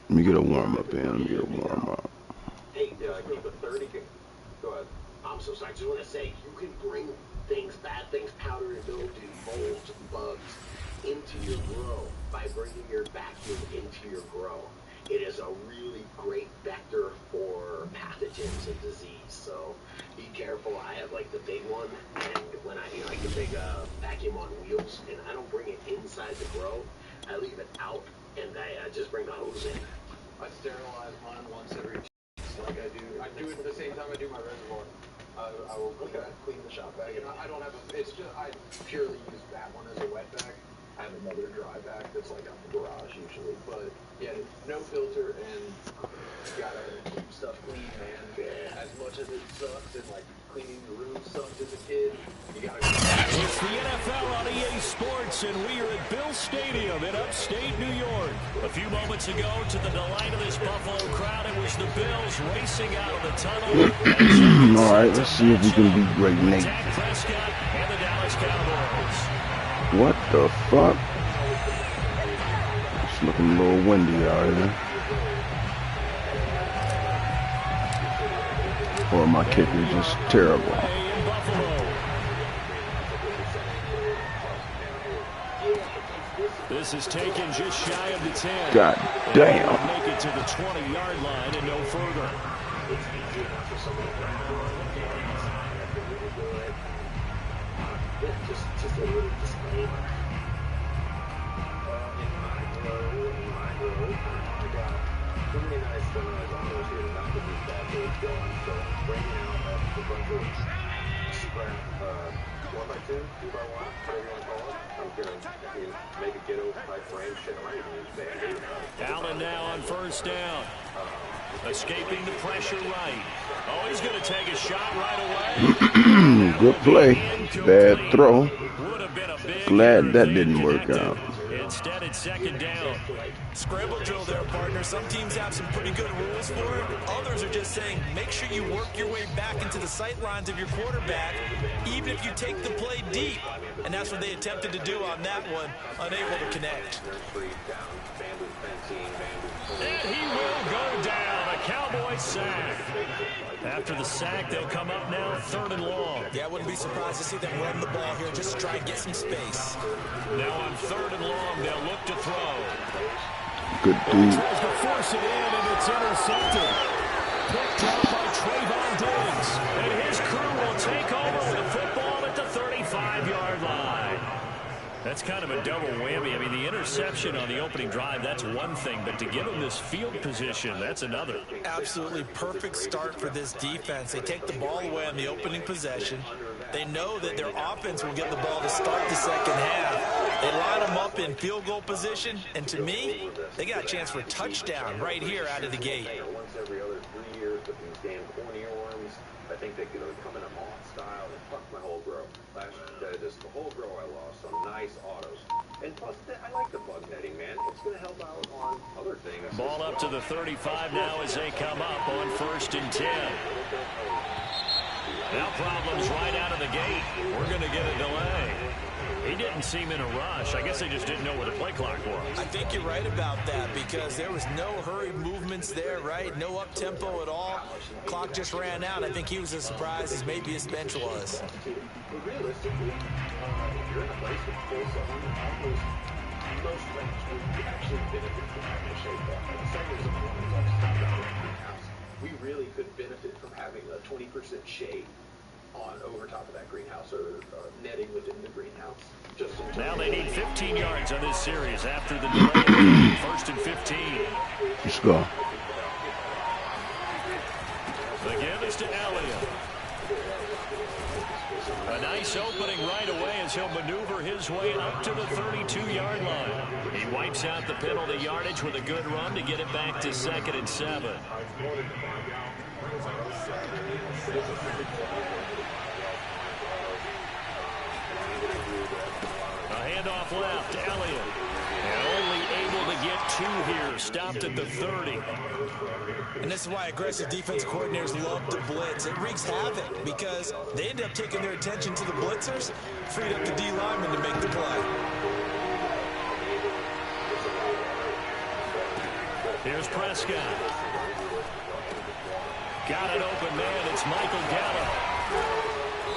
Let me get a warm up in. Let me get a warm up. Hey, keep a 30. Go ahead. I'm so sorry. I just want to say, you can bring things, bad things, powder and mildew, molds, bugs, into your grow by bringing your vacuum into your grow. It is a really great vector for pathogens and disease. So be careful. I have like the big one, and when I like the big vacuum on wheels, and I don't bring it inside the grow. I leave it out, and I just bring the hose in. I sterilize mine once every 2 weeks, like I do it at the same time I do my reservoir. I will clean the shop bag, and I don't have it's just, I purely use that one as a wet bag. I have another dry bag that's like out the garage usually, but yeah, no filter, and you gotta keep stuff clean, man. Yeah. As much as it sucks, and like cleaning the room sucked as a kid, you gotta. It's the NFL on EA Sports, and we are at Bill Stadium in upstate New York. A few moments ago, to the delight of this Buffalo crowd, it was the Bills racing out of the tunnel. All right, let's see if we can beat Great Nate. Dak Prescott and the Dallas Cowboys. What the fuck? It's looking a little windy out here. Or my kick is just terrible. This is taken just shy of the 10. God damn. Make it to the 20-yard line and no further. Just a little disclaimer. In my grow, I got pretty nice almost here about to be that big going. So bringing out a bunch of scrap 1x2, 2x1, whatever you want to call it. I'm gonna maybe get over my frame shit. I might even use Band-Aid. Allen now on first down. Escaping the pressure right. Oh, he's going to take a shot right away. Good play. Bad throw. Glad that didn't work out. Instead, it's second down. Scramble drill there, partner. Some teams have some pretty good rules for it. Others are just saying, make sure you work your way back into the sight lines of your quarterback, even if you take the play deep. And that's what they attempted to do on that one, unable to connect. And he will go down. A Cowboys sack. After the sack, they'll come up now 3rd and long. Yeah, I wouldn't be surprised to see them run the ball here just to try and get some space. Now on 3rd and long, they'll look to throw. Good dude. Tries to force it in, and it's intercepted. Picked up by Trayvon Diggs. And his crew will take over with the football at the 35-yard line. That's kind of a double whammy. I mean, the interception on the opening drive, that's one thing. But to give him this field position, that's another. Absolutely perfect start for this defense. They take the ball away on the opening possession. They know that their offense will get the ball to start the second half. They line them up in field goal position. And to me, they got a chance for a touchdown right here out of the gate. Once every other 3 years with these damn corny arms, I think they could come in a moth style and fuck my whole grow. Just the whole grow I lost. Some nice autos. And plus, I like the bug netting, man. It's going to help out on other things. Ball up to the 35 now as they come up on 1st and 10. Now problems right out of the gate. We're going to get a delay. He didn't seem in a rush. I guess they just didn't know where the play clock was. I think you're right about that because there was no hurried movements there, right? No up-tempo at all. Clock just ran out. I think he was as surprised as maybe his bench was. Realistically, if you're in a place with full zone, most ranks would actually benefit from having a shade ball. And the same as greenhouse. We really could benefit from having a 20% shade on over top of that greenhouse or netting within the greenhouse. Now they need 15 yards on this series after the delay. 1st and 15. Let's go. The give is to Elliott. A nice opening right away as he'll maneuver his way up to the 32-yard line. He wipes out the penalty yardage with a good run to get it back to 2nd and 7. Handoff left, Elliott. And only able to get 2 here, stopped at the 30. And this is why aggressive defense coordinators love to blitz. It wreaks havoc because they end up taking their attention to the blitzers, freed up the D lineman to make the play. Here's Prescott. Got an open man. It's Michael Gallup.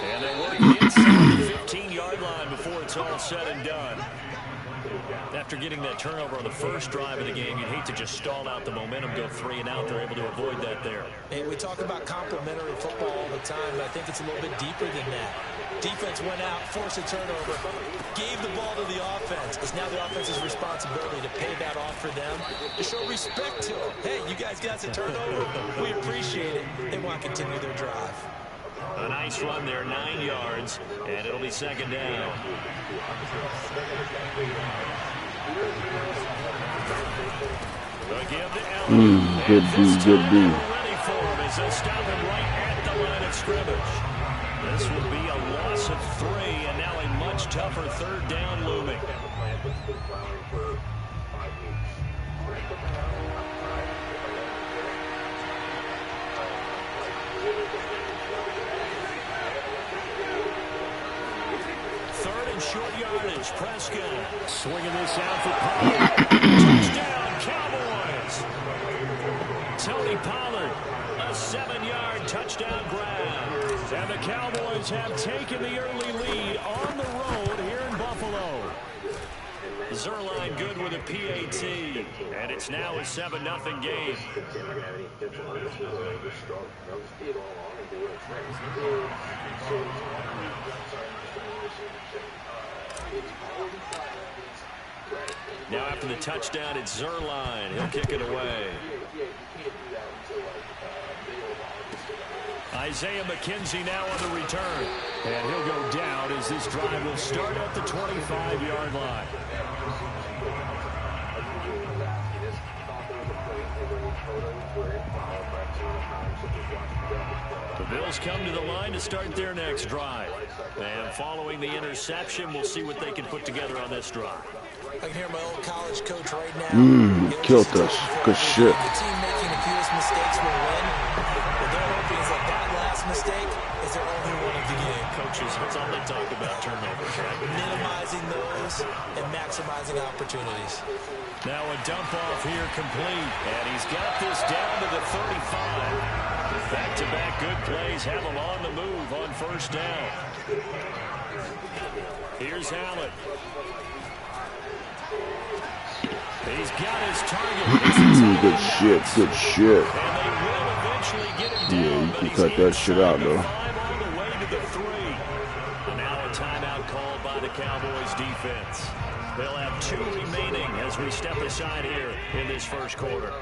And they're working inside the 15-yard line before it's all said and done. After getting that turnover on the first drive of the game, you'd hate to just stall out the momentum, go 3 and out. They're able to avoid that there. Hey, we talk about complementary football all the time, but I think it's a little bit deeper than that. Defense went out, forced a turnover, gave the ball to the offense. It's now the offense's responsibility to pay that off for them, to show respect to them. Hey, you guys got the turnover. We appreciate it. They want to continue their drive. A nice run there, 9 yards, and it'll be second down. Good D. Ready for him as they stop him right at the line of scrimmage. This will be a loss of 3, and now a much tougher third down looming. Short yardage, Prescott swinging this out for Pollard. Touchdown, Cowboys. Tony Pollard, a 7-yard touchdown grab. And the Cowboys have taken the early lead on the road here in Buffalo. Zerline good with a PAT, and it's now a 7-0 game. Now after the touchdown, it's Zerline. He'll kick it away. Isaiah McKenzie now on the return. And he'll go down as this drive will start at the 25-yard line. The Bills come to the line to start their next drive. And following the interception, we'll see what they can put together on this drive. I can hear my old college coach right now. Killed us. Good shit. The team making the fewest mistakes will win. But their hoping is that that last mistake is their only one of the game. Coaches, that's all they talk about, turnovers, right? Minimizing those and maximizing opportunities. Now a dump off here complete. And he's got this down to the 35. Back-to-back good plays have him on the move on first down. Here's Allen. He's got his target. Good shit. Good shit. And they will eventually get him down. Yeah, you can cut that shit out, though. All the way to the 3. And now a timeout called by the Cowboys defense. They'll have 2 remaining as we step aside here in this first quarter.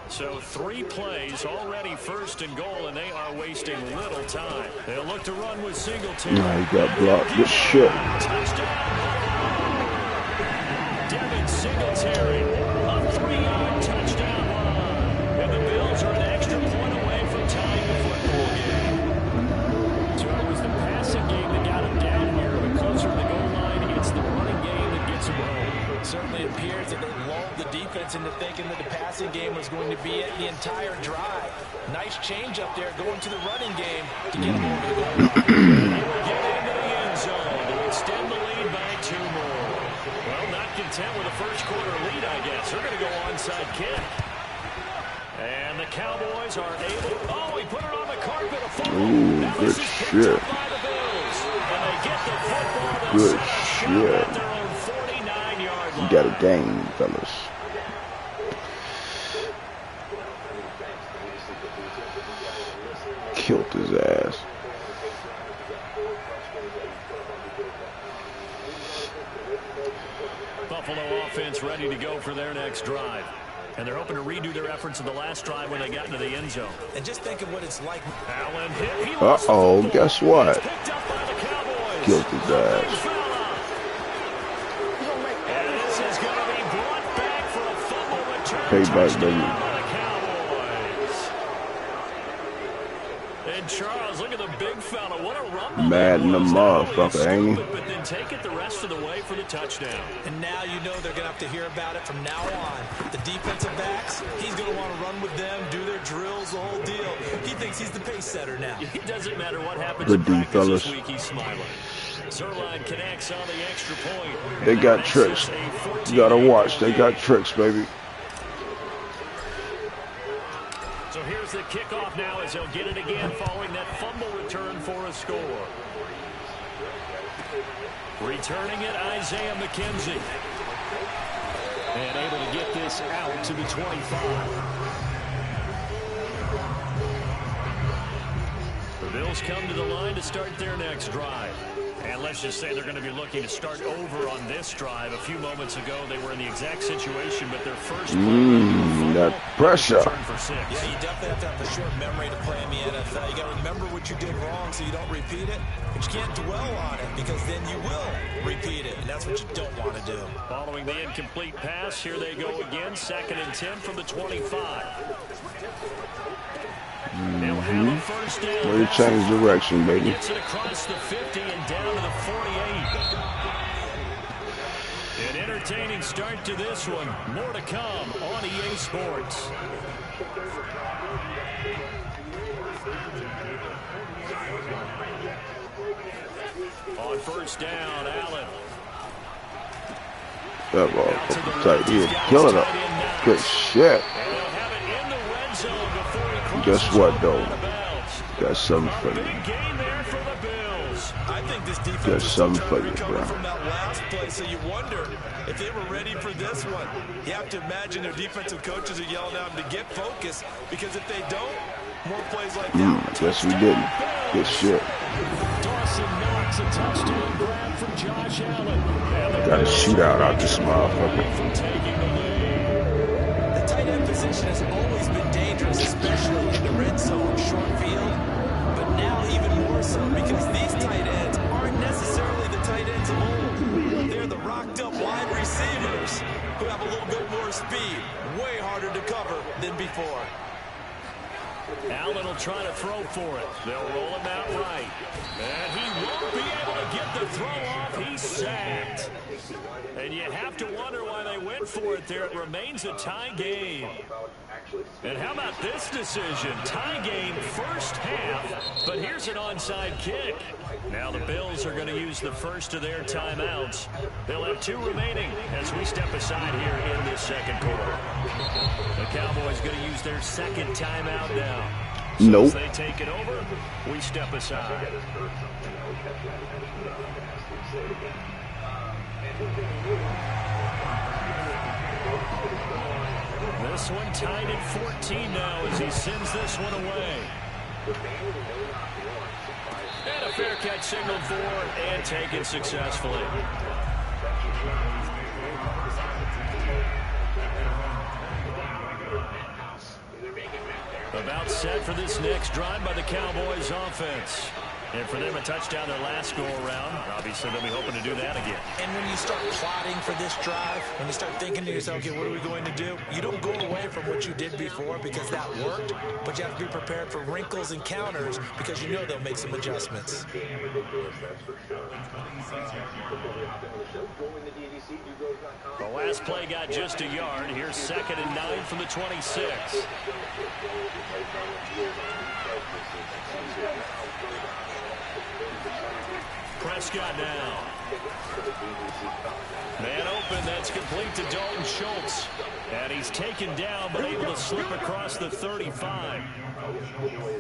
So 3 plays, already first and goal, and they are wasting little time. They'll look to run with Singletary. Nah, he got blocked. Good shit. Touchdown. Devin Singletary, a 3-yard touchdown run. And the Bills are an extra point away from tying the football game. So it was the passing game that got him down here, but closer to the goal line, it's the running game that gets him home. It certainly appears that they lulled the defense into thinking that the passing game was going to be it the entire drive. Nice change up there going to the running game to get him over the goal line. He will get into the end zone to extend the lead by 2 more. Well, not content with a first quarter lead, I guess. They're going to go onside kick. And the Cowboys are able. Oh, he put it on the carpet. A fumble. Ooh, good shit. By the Bills. And they get the football. Good shit. At their own 49-yard line. You got a game, fellas. Killed his ass. Buffalo offense ready to go for their next drive. And they're hoping to redo their efforts in the last drive when they got into the end zone. And just think of what it's like. Allen hit. Uh-oh, guess what? Picked up by the Cowboys. Killed his ass. And this is going to be brought back for a fumble return. Payback, baby. By the Cowboys. And Charles, look at the big fella. What a rumble. Mad in the motherfucker, ain't he? But then take it the rest of the way for the touchdown. And now you know they're going to have to hear about it from now on. The defensive backs, he's going to want to run with them, do their drills, the whole deal. He thinks he's the pace setter now. It doesn't matter what happens Good in D, practice fellas. this week, he's smiling. Zerline connects on the extra point. They got tricks. You gotta watch. They got tricks, baby. Here's the kickoff now as he'll get it again following that fumble return for a score. Returning it, Isaiah McKenzie. And able to get this out to the 25. The Bills come to the line to start their next drive. And let's just say they're going to be looking to start over on this drive. A few moments ago, they were in the exact situation, but their first that pressure. Yeah, you definitely have to have a short memory to play in the NFL. You got to remember what you did wrong so you don't repeat it, but you can't dwell on it because then you will repeat it, and that's what you don't want to do. Following the incomplete pass, here they go again, 2nd and 10 from the 25. They'll have a first down. Way to change direction, baby. Gets it across the 50 and down to the 48. An entertaining start to this one. More to come on EA Sports. On first down, Allen. That ball tight. He was killing it. Good shit. Guess what, though? Got something for you. I think this defense got something for you, bro. From that last play, so you wonder if they were ready for this one. You have to imagine their defensive coaches are yelling at them to get focused, because if they don't, more plays like that. Guess we didn't. Good shit. Dawson knocks a touchdown grab from Josh Allen. Got a shootout out this motherfucker. The tight end position has always been dangerous, especially in the red zone, short field. But now even more so, because these tight ends aren't necessarily the tight ends of old. They're the rocked-up wide receivers who have a little bit more speed, way harder to cover than before. Allen will try to throw for it. They'll roll him out right. And he won't be able to get the throw off. He's sacked. And you have to wonder why they went for it there. It remains a tie game. And how about this decision? Tie game first half, but here's an onside kick. Now the Bills are going to use the first of their timeouts. They'll have 2 remaining as we step aside here in this second quarter. The Cowboys going to use their second timeout now. So nope. As they take it over, we step aside. This one tied at 14 now as he sends this one away. And a fair catch signaled for and taken successfully. About set for this next drive by the Cowboys offense. And for them, a touchdown their last go-around. Obviously, they'll be hoping to do that again. And when you start plotting for this drive, when you start thinking to yourself, okay, what are we going to do? You don't go away from what you did before because that worked, but you have to be prepared for wrinkles and counters because you know they'll make some adjustments. The last play got just a yard. Here's 2nd and 9 from the 26. Prescott now. Man open, that's complete to Dalton Schultz. And he's taken down, but able to slip across the 35.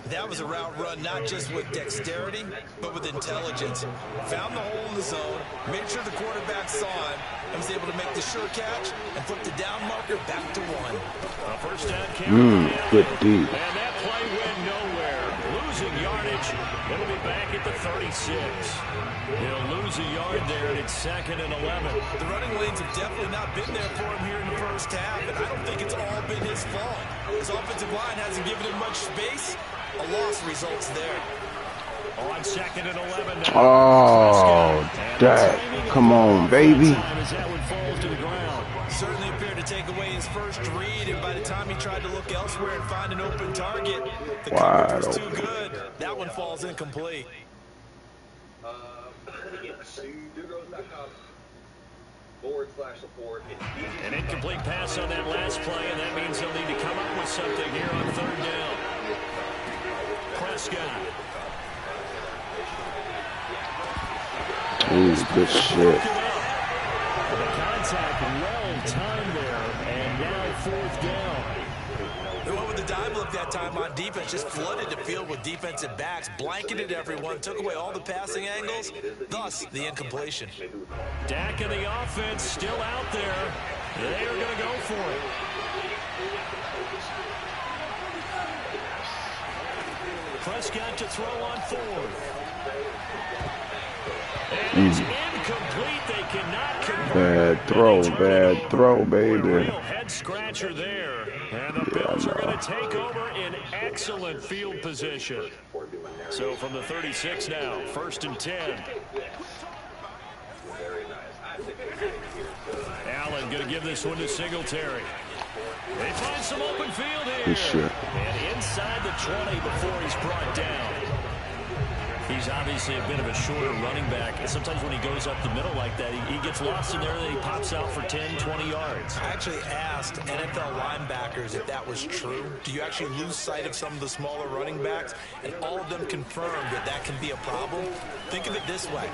That was a route run not just with dexterity, but with intelligence. Found the hole in the zone, made sure the quarterback saw him, and was able to make the sure catch and flip the down marker back to 1. A first down carry. Good D. And that play went nowhere. Losing yardage. It'll be back at the 36. He'll lose a yard there, and it's 2nd and 11. The running lanes have definitely not been there for him here in the first half, and I don't think it's all been his fault. His offensive line hasn't given him much space. A loss results there. On 2nd and 11 now. Oh, Dak. Come on, baby. As that one falls to the ground. Certainly appeared to take away his first read, and by the time he tried to look elsewhere and find an open target, the coverage was too good. That one falls incomplete. An incomplete pass on that last play, and that means they'll need to come up with something here on 3rd down. Prescott. Ooh, good shit. The contact well timed there, and now 4th down. They went with the dive look took that time on defense, just flooded the field with defensive backs, blanketed everyone, took away all the passing angles, thus the incompletion. Dak and the offense still out there. They are going to go for it. Prescott to throw on fourth. And it's incomplete. They cannot convert. Bad throw, baby. Real head scratcher there. And the Bills are going to take over in excellent field position. So from the 36 now, 1st and 10. Allen going to give this one to Singletary. They find some open field here. Good shit. And inside the 20 before he's brought down. He's obviously a bit of a shorter running back. And sometimes when he goes up the middle like that, he gets lost in there and then he pops out for 10, 20 yards. I actually asked NFL linebackers if that was true. Do you actually lose sight of some of the smaller running backs? And all of them confirmed that that can be a problem. Think of it this way.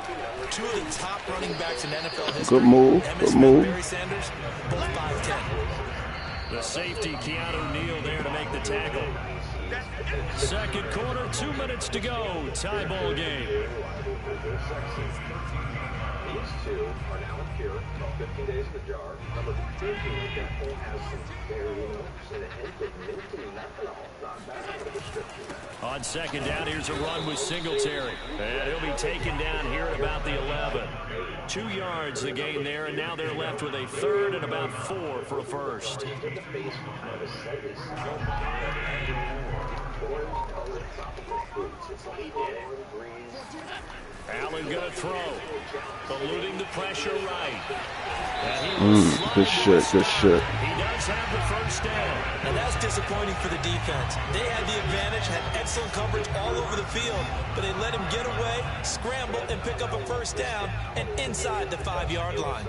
2 of the top running backs in NFL history. Good move. Good move. Barry Sanders, both 5'10". The safety, Keanu Neal, there to make the tackle. Second quarter, 2 minutes to go. Tie ball game. These two are now here, 15 days in the jar. Number 15, definitely has some very notes and a hint of mint and methanol. Not bad for the description. On second down, here's a run with Singletary. And he'll be taken down here at about the 11. 2 yards the gain there, and now they're left with a 3rd and about 4 for a first. Allen gonna throw, eluding the pressure right. Good shit. He does have the first down. And that's disappointing for the defense. They had the advantage, had excellent coverage all over the field, but they let him get away, scramble, and pick up a first down, and inside the 5-yard line.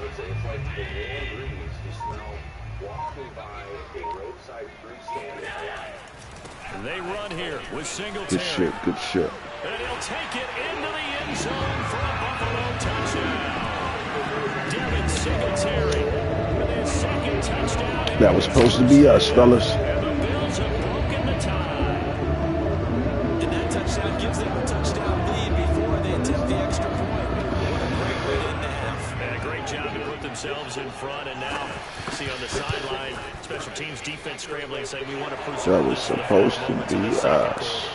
They run here with Singletary. Good shit. And he'll take it into the end zone for a Buffalo touchdown. Devin Singletary with his 2nd touchdown. That was supposed to be us, fellas. And the Bills have broken the tie. And that touchdown gives them a touchdown lead before they attempt the extra point. What a great way to end the half. And a great job to put themselves in front. And now, see on the sideline, special teams defense scrambling, saying we want to preserve. That was supposed to be us.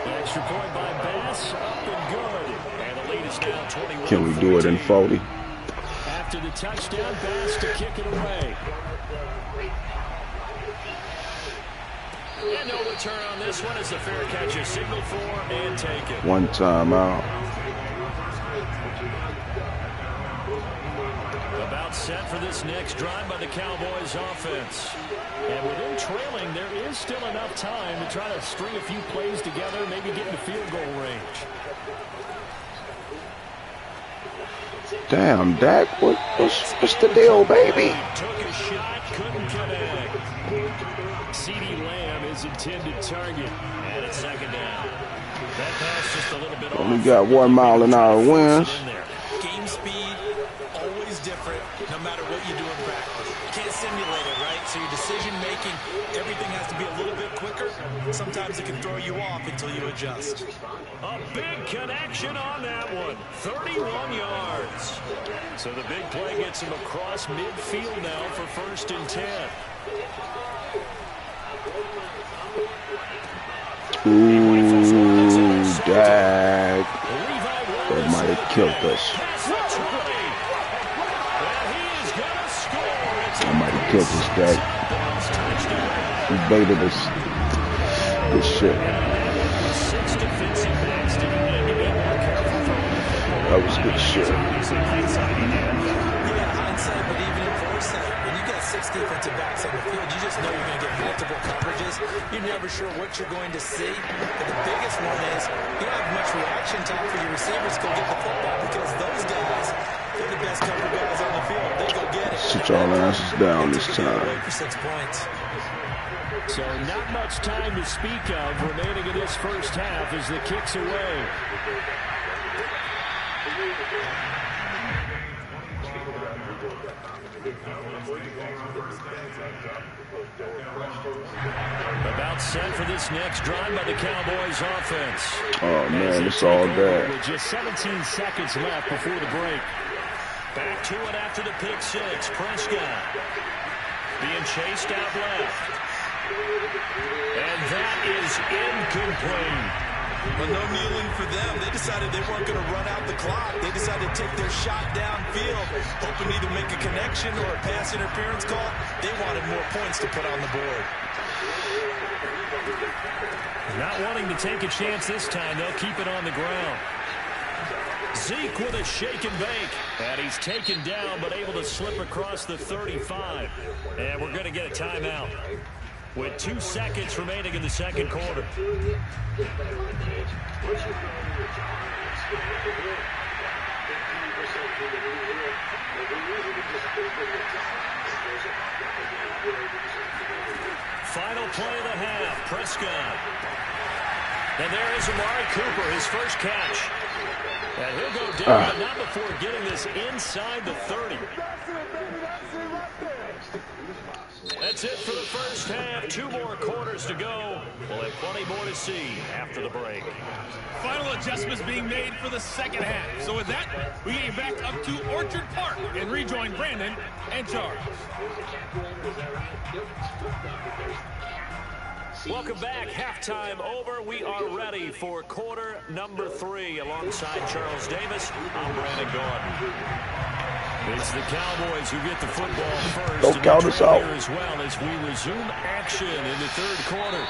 Extra point by Bass, up and good. And the lead is now 21. Can we do it in 40? After the touchdown, Bass to kick it away. And no return on this one. It's a fair catch, a signal for, and take it. 1 time out. About set for this next drive by the Cowboys offense. And with them trailing, there is still enough time to try to string a few plays together, maybe get into field goal range. Damn, Dak, what's the deal, baby? Took a shot, couldn't connect. CeeDee Lamb is intended target, and it's 2nd down. That pass just a little bit Only off. got 1 mile an hour winds. Game speed, always different, no matter what you do in practice. You can't simulate it, right? So your decision-making, everything has to be a little bit quicker. Sometimes it can throw you off until you adjust. A big connection on that one. 31 yards. So the big play gets him across midfield now for 1st and 10. Ooh, Dak. That might have killed us. I might have killed us, Dak. He baited us. Good shit. That was good shit. Yeah, hindsight, but even in foresight, when you got 6 defensive backs on the field, you just know you're going to get multiple coverages. You're never sure what you're going to see. But the biggest one is you don't have much reaction time for your receivers to go get the football because those guys, they're the best cover guys on the field. They go get it. Sit y'all asses down this time. For 6 points. So not much time to speak of remaining in this first half as the kick's away. About set for this next drive by the Cowboys offense. Oh, man, it's all bad. With just 17 seconds left before the break. Back to it after the pick six. Prescott being chased out left. And that is incomplete. But no kneeling for them. They decided they weren't going to run out the clock. They decided to take their shot downfield, hoping to either make a connection or a pass interference call. They wanted more points to put on the board. Not wanting to take a chance this time. They'll keep it on the ground. Zeke with a shake and bake. And he's taken down, but able to slip across the 35. And we're going to get a timeout with 2 seconds remaining in the second quarter. Final play of the half. Prescott. And there is Amari Cooper, his first catch. And he'll go down, but not before getting this inside the 30. That's it for the first half. 2 more quarters to go. We'll have plenty more to see after the break. Final adjustments being made for the second half. So with that, we get back up to Orchard Park and rejoin Brandon and Charles. Welcome back. Halftime over. We are ready for quarter number 3. Alongside Charles Davis, I'm Brandon Gordon. It's the Cowboys who get the football first. Don't count us out. As well as we resume action in the third quarter.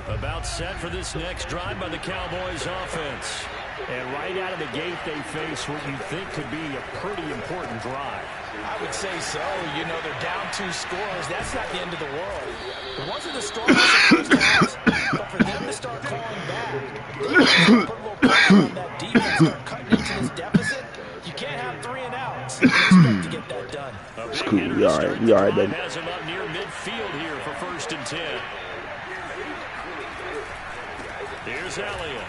About set for this next drive by the Cowboys offense. And right out of the gate, they face what you think could be a pretty important drive. I would say so. You know, they're down 2 scores. That's not the end of the world. It wasn't the strongest of first halves, but for them to start calling back, they have to put a little pressure on that defense, start cutting into this deficit. You can't have 3 and outs. You expect to get that done. It's cool. You all right? You all right, baby? Has him up near midfield here for 1st and 10. Here's Elliott.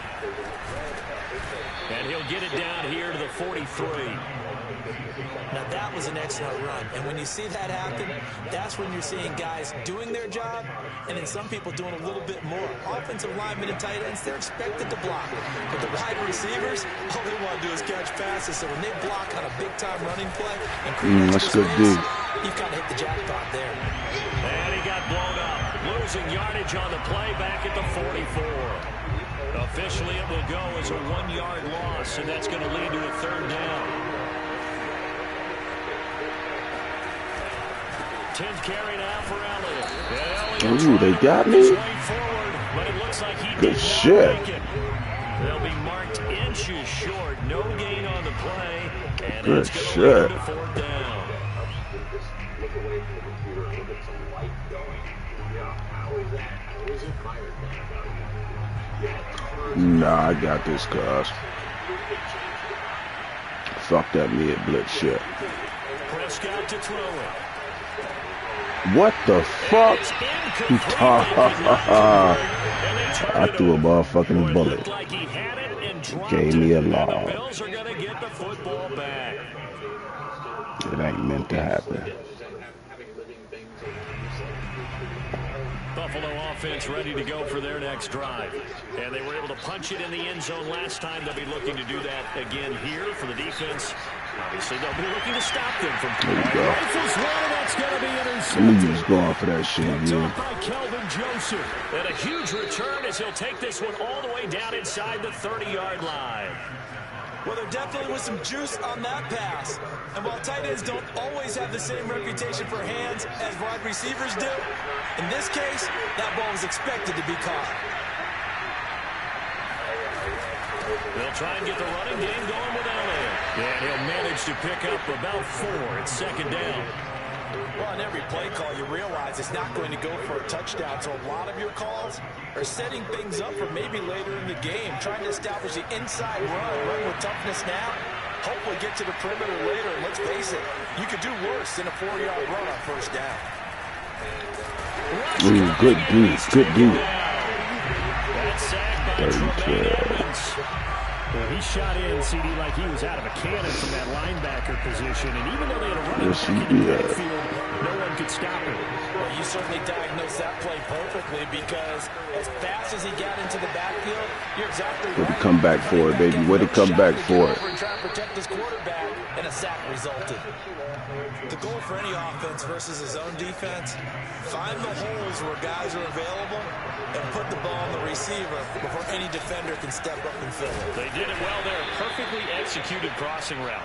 And he'll get it down here to the 43. Now, that was an excellent run. And when you see that happen, that's when you're seeing guys doing their job and then some people doing a little bit more. Offensive linemen and tight ends, they're expected to block. But the wide receivers, all they want to do is catch passes. So when they block on a big-time running play and create that's good, space, dude. you've kind of hit the jackpot there. And he got blown up. Losing yardage on the play back at the 44. Officially, it will go as a 1-yard loss, and that's going to lead to a 3rd down. 10th carry now for Elliott. Ooh, they got me. Forward, but it looks like he Good shit. They'll be marked inches short. No gain on the play, and Good it's going to shit. lead to 4th down. Look away from the computer, look at some light going. Yeah, how is that? How is it fired now about you? Nah, I got this, cuz. Fuck that mid-blitz shit. Prescott to throw it. What the fuck? I threw a motherfucking bullet. Gave me a loss. Bills are going to get the football back. It ain't meant to happen. Buffalo offense ready to go for their next drive. And they were able to punch it in the end zone last time. They'll be looking to do that again here for the defense. Obviously, they'll be looking to stop them from rifles one, and that's going to be intercepted. He's going for that shit, yeah. By Kelvin Joseph. And a huge return as he'll take this one all the way down inside the 30-yard line. Well, there definitely was some juice on that pass. And while tight ends don't always have the same reputation for hands as wide receivers do, in this case, that ball was expected to be caught. They'll try and get the running game going with Elliott. And he'll manage to pick up about 4 at 2nd down. Well, on every play call, you realize it's not going to go for a touchdown. So a lot of your calls are setting things up for maybe later in the game, trying to establish the inside run with toughness now. Hopefully get to the perimeter later. And let's face it, you could do worse than a 4-yard run on 1st down. Ooh, good D, good D. That's sacked by 30-12. Well, he shot in, CD, like he was out of a cannon from that linebacker position. And even though they had a running Yes, back he in the did. backfield, no one could stop him. Well, you certainly diagnosed that play perfectly because as fast as he got into the backfield, you're exactly right. Come back for it, baby. Way to come back for it. And try to protect his quarterback, and a sack resulted. The goal for any offense versus his own defense, find the holes where guys are available and put the ball on the receiver before any defender can step up and fill it. They did it well there. Perfectly executed crossing route.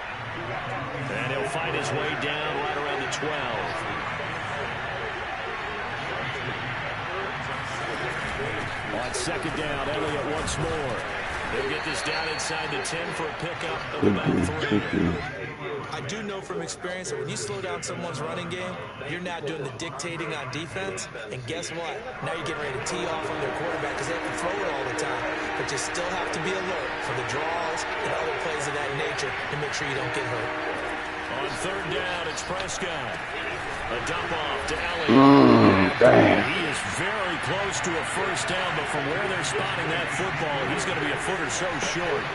And he'll find his way down right around the 12. On second down, Elliott once more. They'll get this down inside the 10 for a pickup of about 3. I do know from experience that when you slow down someone's running game, you're not doing the dictating on defense. And guess what? Now you're getting ready to tee off on their quarterback because they can throw it all the time. But you still have to be alert for the draws and other plays of that nature to make sure you don't get hurt. On third down, it's Prescott. A dump off to Elliott. Damn. He is very close to a first down, but from where they're spotting that football, he's going to be a foot or so short.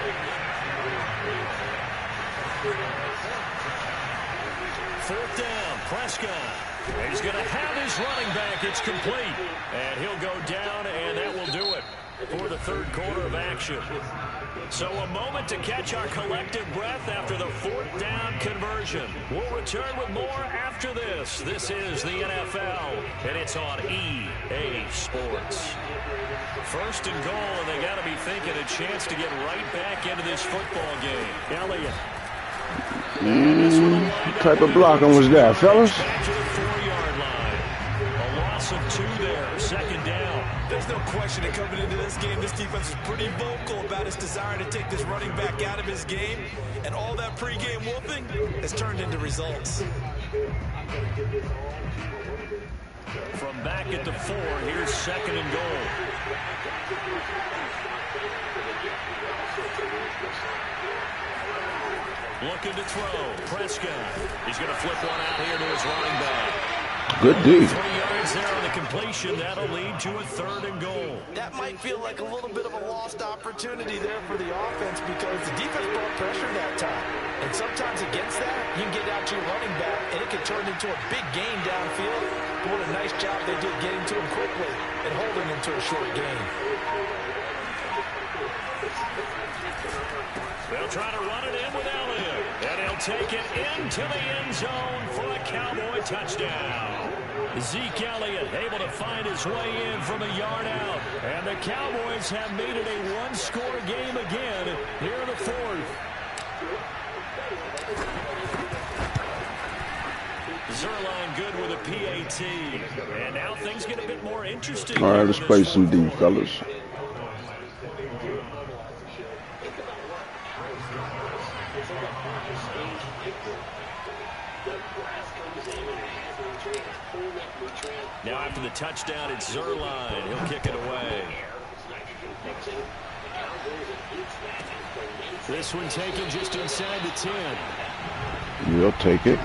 Fourth down, Prescott. He's going to have his running back. It's complete. And he'll go down, and that will do it for the third quarter of action. So a moment to catch our collective breath after the fourth down conversion. We'll return with more after this. This is the NFL, and it's on EA Sports. First and goal, and they got to be thinking a chance to get right back into this football game. Elliott. What type of blocking was that, fellas? Back to the 4-yard line. A loss of 2 there. Second down. There's no question that coming into this game, this defense is pretty vocal about its desire to take this running back out of his game. And all that pregame whooping has turned into results. From back at the 4, here's second and goal. Looking to throw. Prescott. He's going to flip one out here to his running back. Good D. 3 yards there on the completion. That'll lead to a third and goal. That might feel like a little bit of a lost opportunity there for the offense because the defense brought pressure that time. And sometimes against that, you can get out to your running back, and it can turn into a big gain downfield. But what a nice job they did getting to him quickly and holding him to a short gain. They'll try to run it in with Elliott. And he'll take it into the end zone for a Cowboy touchdown. Zeke Elliott able to find his way in from a yard out. And the Cowboys have made it a one-score game again here in the fourth. Zerline good with a PAT. And now things get a bit more interesting. All right, let's play some D, fellas. Now after the touchdown, it's Zerline. He'll kick it away. This one taken just inside the 10. We'll take it.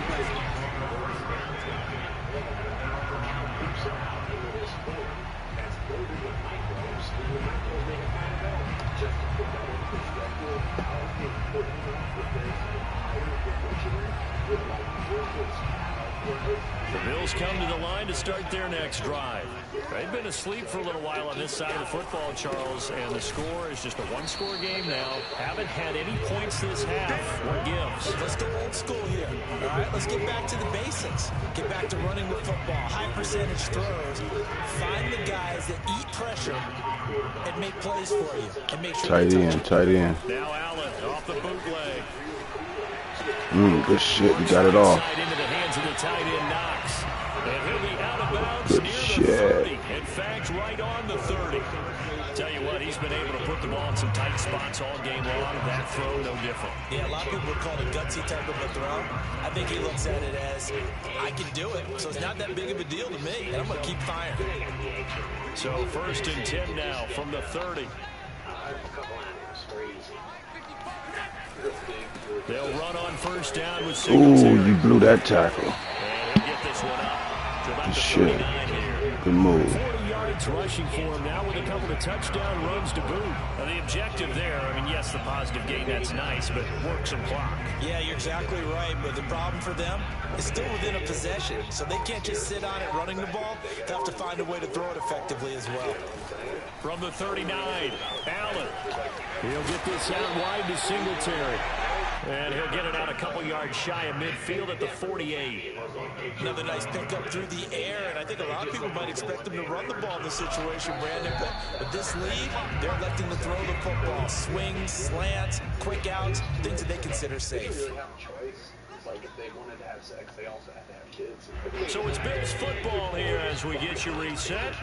The Bills come to the line to start their next drive. They've been asleep for a little while on this side of the football, Charles, and the score is just a one-score game now. Haven't had any points this half. What gives? Let's go old school here. All right, let's get back to the basics. Get back to running the football, high percentage throws. Find the guys that eat pressure and make plays for you. And make sure Tight end, tight end. Now Allen off the bootleg. Good shit. We got it all. Into the hands of the tight end Knox. And he'll be out of bounds Good near shit. the 30. In fact, right on the 30. Tell you what, he's been able to put the ball in some tight spots all game long. That throw, no different. Yeah, a lot of people would call it a gutsy type of a throw. I think he looks at it as, I can do it, so it's not that big of a deal to me, and I'm going to keep firing. So first and 10 now from the 30. They'll run on first down with 6. Ooh, you blew that tackle. And he'll get this one up. to about the Shit. 39 here. Good move. 40 yards rushing for him now with a couple of touchdown runs to boot. Now the objective there, I mean, yes, the positive gain, that's nice, but work some clock. Yeah, you're exactly right, but the problem for them is still within a possession, so they can't just sit on it running the ball. They have to find a way to throw it effectively as well. From the 39, Allen. He'll get this out wide to Singletary. And he'll get it out a couple yards shy of midfield at the 48. Another nice pickup through the air, and I think a lot of people might expect them to run the ball in this situation, Brandon, but with this lead, they're electing to throw the football. Swings, slants, quick outs, things that they consider safe. They really have a choice. It's like if they wanted to have sex, they also have to have kids. So it's Bills football here as we get you reset.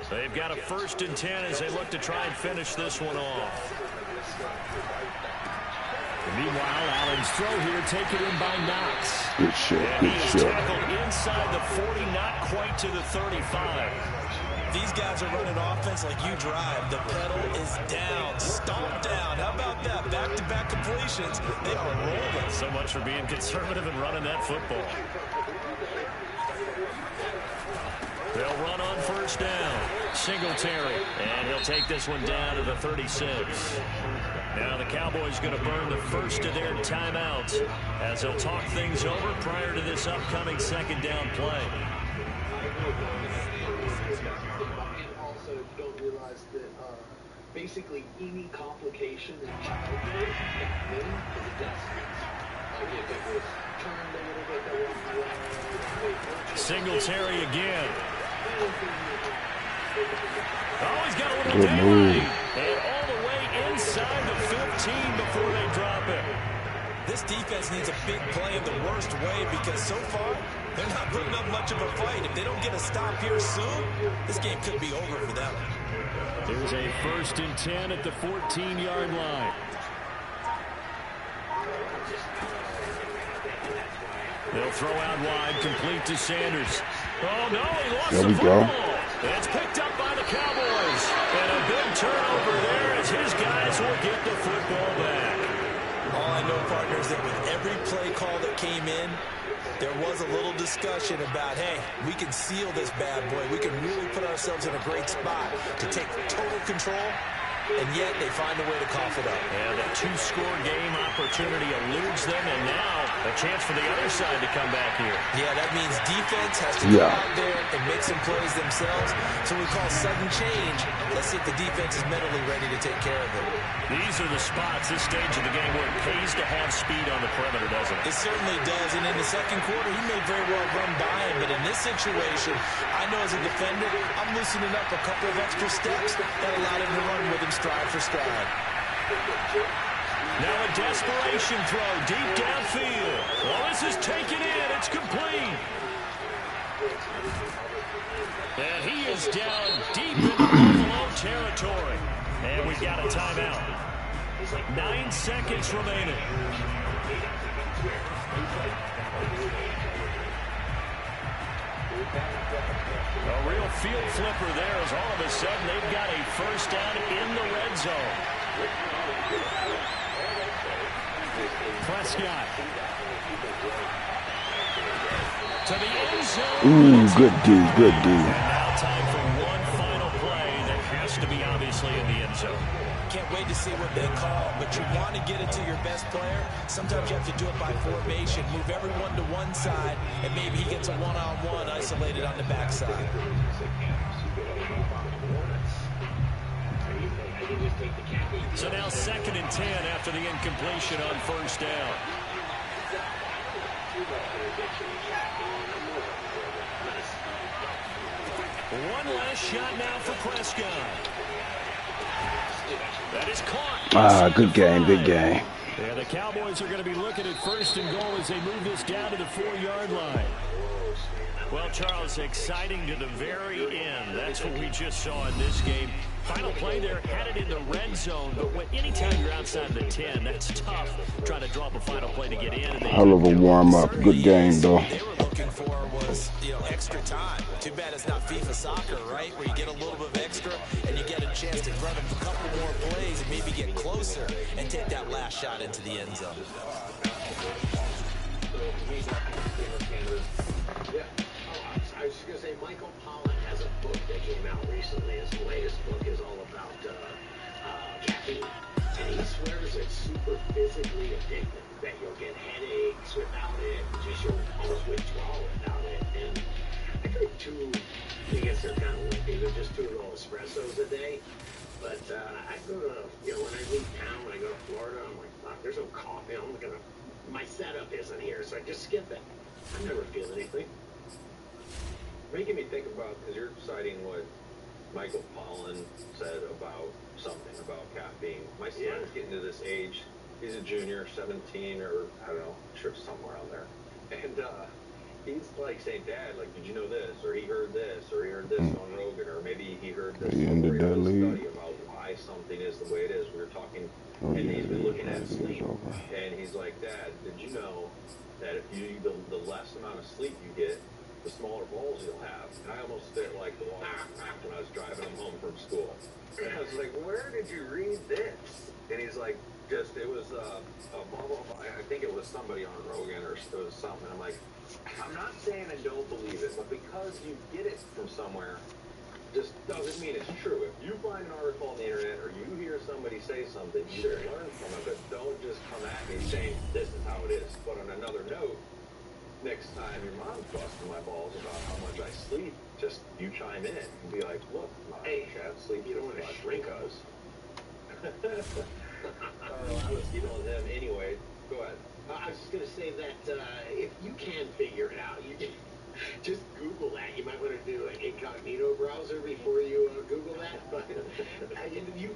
They've got a 1st and 10 as they look to try and finish this one off. Meanwhile, Allen's throw here taken in by Knox. Good shot. And Good he is shot. tackled inside the 40, not quite to the 35. These guys are running offense like you drive. The pedal is down, stomped down. How about that? Back-to-back completions. They are rolling. So much for being conservative and running that football. They'll run on 1st down. Singletary. And he'll take this one down to the 36. Now the Cowboys going to burn the first of their timeouts as they'll talk things over prior to this upcoming 2nd down play. And also, you don't realize that basically any complication in childhood back then was a death sentence. Like if it was turned a little bit, that would be Singletary again. Oh, he's got a little Good down move. right. And all the way inside the 15 before they drop it. This defense needs a big play in the worst way because so far, they're not putting up much of a fight. If they don't get a stop here soon, this game could be over for them. There's a 1st and 10 at the 14-yard line. They'll throw out wide, complete to Sanders. Oh, no, he lost There the we go. football. It's picked up by the Cowboys. And a big turnover there as his guys will get the football back. All I know, partner, is that with every play call that came in, there was a little discussion about, hey, we can seal this bad boy. We can really put ourselves in a great spot to take total control, and yet they find a way to cough it up. And a 2-score game opportunity eludes them, and now a chance for the other side to come back here. Yeah, that means defense has to go out there and make some plays themselves. So we call sudden change. Let's see if the defense is mentally ready to take care of it. These are the spots, this stage of the game, where it pays to have speed on the perimeter, doesn't it? It certainly does, and in the 2nd quarter, he may very well run by him, but in this situation, I know as a defender, I'm loosening up a couple of extra steps that allowed him to run with him stride for stride. Now a desperation throw deep downfield. Well, this is taken in. It's complete. And he is down deep in Buffalo territory. And we've got a timeout. 9 seconds remaining. A real field flipper there as all of a sudden they've got a 1st down in the red zone. Prescott. To the end zone. Ooh, good D, good D. Now time for one final play that has to be obviously in the end zone. Can't wait to see what they call, but you want to get it to your best player. Sometimes you have to do it by formation. Move everyone to one side, and maybe he gets a one-on-one isolated on the backside. So now 2nd and 10 after the incompletion on 1st down. One last shot now for Prescott. That is caught. Good game, good game. Yeah, the Cowboys are going to be looking at 1st and goal as they move this down to the 4-yard line. Well, Charles, exciting to the very end. That's what we just saw in this game. Final play there, had it in the red zone, but anytime you're outside the 10, that's tough trying to draw up a final play to get in. And Hell of a warm-up. Good game, though. What they were looking for was, extra time. Too bad it's not FIFA soccer, right, where you get a little bit of extra and you get a chance to run a couple more plays and maybe get closer and take that last shot into the end zone. Yeah. I was just going to physically addictive, that you'll get headaches without it, just you'll almost withdraw without it. And I drink two, I guess they're kind of wimpy, they're just 2 little espressos a day. But I go to, when I leave town, when I go to Florida, I'm like, fuck, there's no coffee. I'm gonna, my setup isn't here, so I just skip it. I never feel anything. Making me think about, because you're citing what Michael Pollan said about something about caffeine. My son's getting to this age. He's a junior, 17, or I don't know, I'm sure it's somewhere on there. And he's like saying, Dad, like, did you know this? Or he heard this, or he heard this on Rogan, or maybe he heard this story or this study about why something is the way it is. We were talking, and he's been looking at sleep. And he's like, Dad, did you know that if you the less amount of sleep you get, the smaller balls you'll have? And I almost fit like the wall when I was driving him home from school. And I was like, where did you read this? And he's like, it was a blah, blah, blah. I think it was somebody on Rogan or it was something. I'm like, I'm not saying I don't believe it, but because you get it from somewhere, just doesn't mean it's true. If you find an article on the internet or you hear somebody say something, you learn from it, but don't just come at me saying, this is how it is. But on another note, next time your mom's busting my balls about how much I sleep, just you chime in and be like, look, hey, Chad, sleep, you don't want to shrink us. I was emailing him anyway. Go ahead. I was just going to say that if you can figure it out, you just Google that. You might want to do an incognito browser before you Google that, but you